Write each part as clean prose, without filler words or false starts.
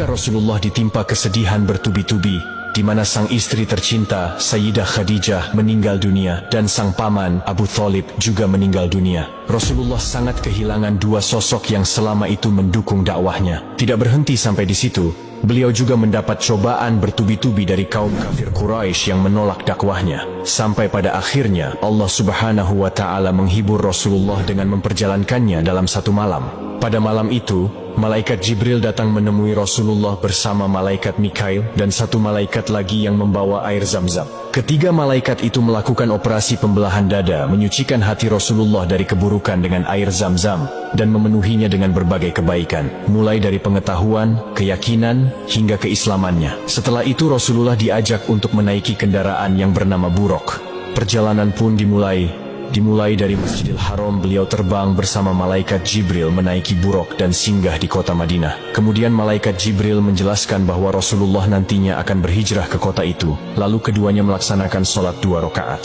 Ketika Rasulullah ditimpa kesedihan bertubi-tubi, di mana sang istri tercinta Sayyidah Khadijah meninggal dunia dan sang paman Abu Thalib juga meninggal dunia, Rasulullah sangat kehilangan dua sosok yang selama itu mendukung dakwahnya. Tidak berhenti sampai di situ, beliau juga mendapat cobaan bertubi-tubi dari kaum kafir Quraisy yang menolak dakwahnya. Sampai pada akhirnya Allah Subhanahu wa Ta'ala menghibur Rasulullah dengan memperjalankannya dalam satu malam. Pada malam itu, malaikat Jibril datang menemui Rasulullah bersama malaikat Mikail dan satu malaikat lagi yang membawa air Zam-Zam. Ketiga malaikat itu melakukan operasi pembelahan dada, menyucikan hati Rasulullah dari keburukan dengan air Zam-Zam dan memenuhinya dengan berbagai kebaikan, mulai dari pengetahuan, keyakinan, hingga keislamannya. Setelah itu Rasulullah diajak untuk menaiki kendaraan yang bernama Buraq. Perjalanan pun Dimulai dari Masjidil Haram, beliau terbang bersama malaikat Jibril menaiki Buraq dan singgah di kota Madinah. Kemudian malaikat Jibril menjelaskan bahwa Rasulullah nantinya akan berhijrah ke kota itu. Lalu keduanya melaksanakan sholat 2 rakaat.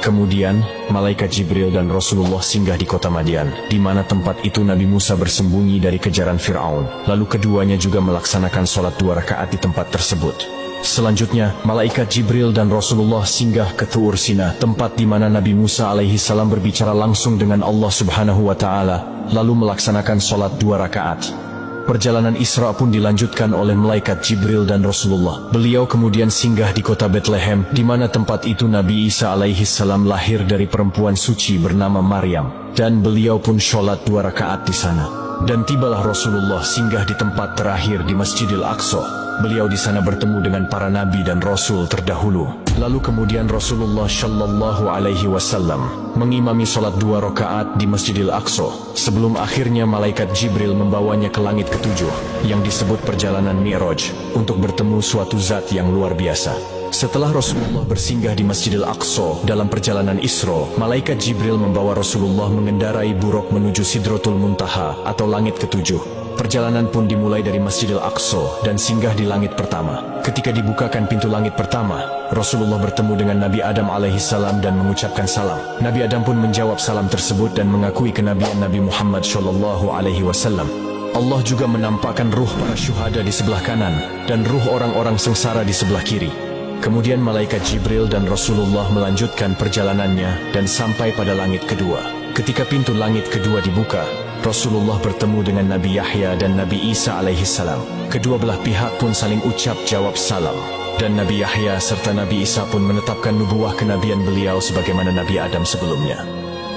Kemudian, malaikat Jibril dan Rasulullah singgah di kota Madian, di mana tempat itu Nabi Musa bersembunyi dari kejaran Fir'aun. Lalu keduanya juga melaksanakan sholat 2 rakaat di tempat tersebut. Selanjutnya, malaikat Jibril dan Rasulullah singgah ke Tur Sina, tempat di mana Nabi Musa alaihi salam berbicara langsung dengan Allah Subhanahu wa Ta'ala, lalu melaksanakan sholat 2 rakaat. Perjalanan Isra pun dilanjutkan oleh malaikat Jibril dan Rasulullah. Beliau kemudian singgah di kota Bethlehem, di mana tempat itu Nabi Isa alaihi salam lahir dari perempuan suci bernama Maryam, dan beliau pun sholat 2 rakaat di sana. Dan tibalah Rasulullah singgah di tempat terakhir di Masjidil Aqsa. Beliau di sana bertemu dengan para nabi dan rasul terdahulu. Lalu kemudian Rasulullah Shallallahu Alaihi Wasallam mengimami sholat 2 rakaat di Masjidil Aqsa, sebelum akhirnya malaikat Jibril membawanya ke langit ketujuh, yang disebut perjalanan Mi'raj, untuk bertemu suatu zat yang luar biasa. Setelah Rasulullah bersinggah di Masjidil Aqsa dalam perjalanan Isra, malaikat Jibril membawa Rasulullah mengendarai Buraq menuju Sidratul Muntaha atau langit ketujuh. Perjalanan pun dimulai dari Masjidil Aqsa dan singgah di langit pertama. Ketika dibukakan pintu langit pertama, Rasulullah bertemu dengan Nabi Adam alaihissalam dan mengucapkan salam. Nabi Adam pun menjawab salam tersebut dan mengakui kenabian Nabi Muhammad Shallallahu Alaihi Wasallam. Allah juga menampakkan ruh para syuhada di sebelah kanan dan ruh orang-orang sengsara di sebelah kiri. Kemudian malaikat Jibril dan Rasulullah melanjutkan perjalanannya dan sampai pada langit kedua. Ketika pintu langit kedua dibuka, Rasulullah bertemu dengan Nabi Yahya dan Nabi Isa alaihissalam. Kedua belah pihak pun saling ucap jawab salam. Dan Nabi Yahya serta Nabi Isa pun menetapkan nubuah kenabian beliau sebagaimana Nabi Adam sebelumnya.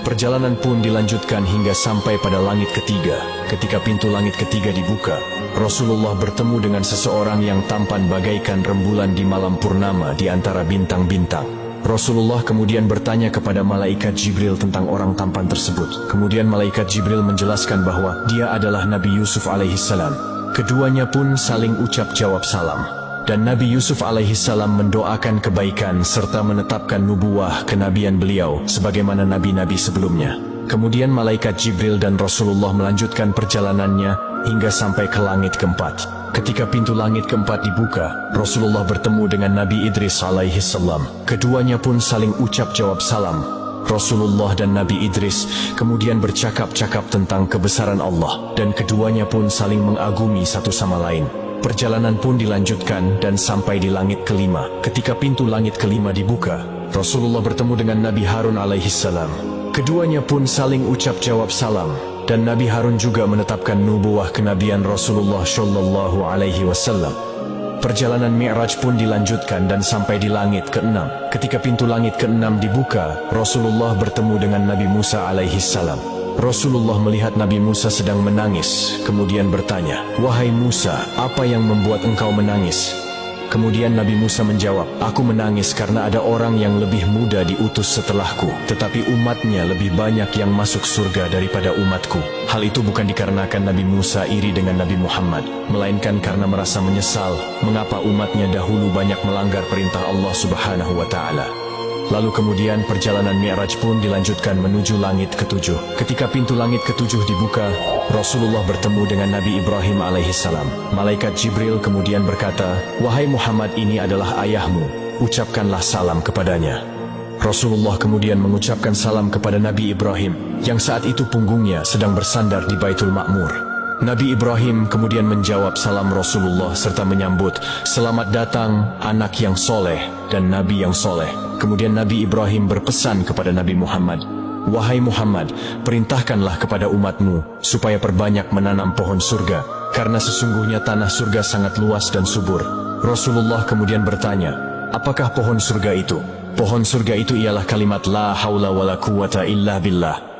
Perjalanan pun dilanjutkan hingga sampai pada langit ketiga. Ketika pintu langit ketiga dibuka, Rasulullah bertemu dengan seseorang yang tampan bagaikan rembulan di malam purnama di antara bintang-bintang. Rasulullah kemudian bertanya kepada malaikat Jibril tentang orang tampan tersebut. Kemudian malaikat Jibril menjelaskan bahwa dia adalah Nabi Yusuf alaihissalam. Keduanya pun saling ucap jawab salam. Dan Nabi Yusuf alaihissalam mendoakan kebaikan serta menetapkan nubuah kenabian beliau sebagaimana nabi-nabi sebelumnya. Kemudian malaikat Jibril dan Rasulullah melanjutkan perjalanannya hingga sampai ke langit keempat. Ketika pintu langit keempat dibuka, Rasulullah bertemu dengan Nabi Idris alaihissalam. Keduanya pun saling ucap jawab salam. Rasulullah dan Nabi Idris kemudian bercakap-cakap tentang kebesaran Allah, dan keduanya pun saling mengagumi satu sama lain. Perjalanan pun dilanjutkan dan sampai di langit kelima. Ketika pintu langit kelima dibuka, Rasulullah bertemu dengan Nabi Harun alaihissalam. Keduanya pun saling ucap jawab salam, dan Nabi Harun juga menetapkan nubuah kenabian Rasulullah Shallallahu Alaihi Wasallam. Perjalanan Mi'raj pun dilanjutkan dan sampai di langit keenam. Ketika pintu langit keenam dibuka, Rasulullah bertemu dengan Nabi Musa alaihissalam. Rasulullah melihat Nabi Musa sedang menangis, kemudian bertanya, "Wahai Musa, apa yang membuat engkau menangis?" Kemudian Nabi Musa menjawab, "Aku menangis karena ada orang yang lebih muda diutus setelahku, tetapi umatnya lebih banyak yang masuk surga daripada umatku." Hal itu bukan dikarenakan Nabi Musa iri dengan Nabi Muhammad, melainkan karena merasa menyesal mengapa umatnya dahulu banyak melanggar perintah Allah Subhanahu wa Ta'ala. Lalu kemudian perjalanan Mi'raj pun dilanjutkan menuju langit ketujuh. Ketika pintu langit ketujuh dibuka, Rasulullah bertemu dengan Nabi Ibrahim alaihissalam. Malaikat Jibril kemudian berkata, "Wahai Muhammad, ini adalah ayahmu, ucapkanlah salam kepadanya." Rasulullah kemudian mengucapkan salam kepada Nabi Ibrahim, yang saat itu punggungnya sedang bersandar di Baitul Ma'mur. Nabi Ibrahim kemudian menjawab salam Rasulullah serta menyambut, "Selamat datang anak yang soleh dan Nabi yang soleh." Kemudian Nabi Ibrahim berpesan kepada Nabi Muhammad, "Wahai Muhammad, perintahkanlah kepada umatmu supaya perbanyak menanam pohon surga, karena sesungguhnya tanah surga sangat luas dan subur." Rasulullah kemudian bertanya, "Apakah pohon surga itu?" Pohon surga itu ialah kalimat la haula wala quwata illa billah.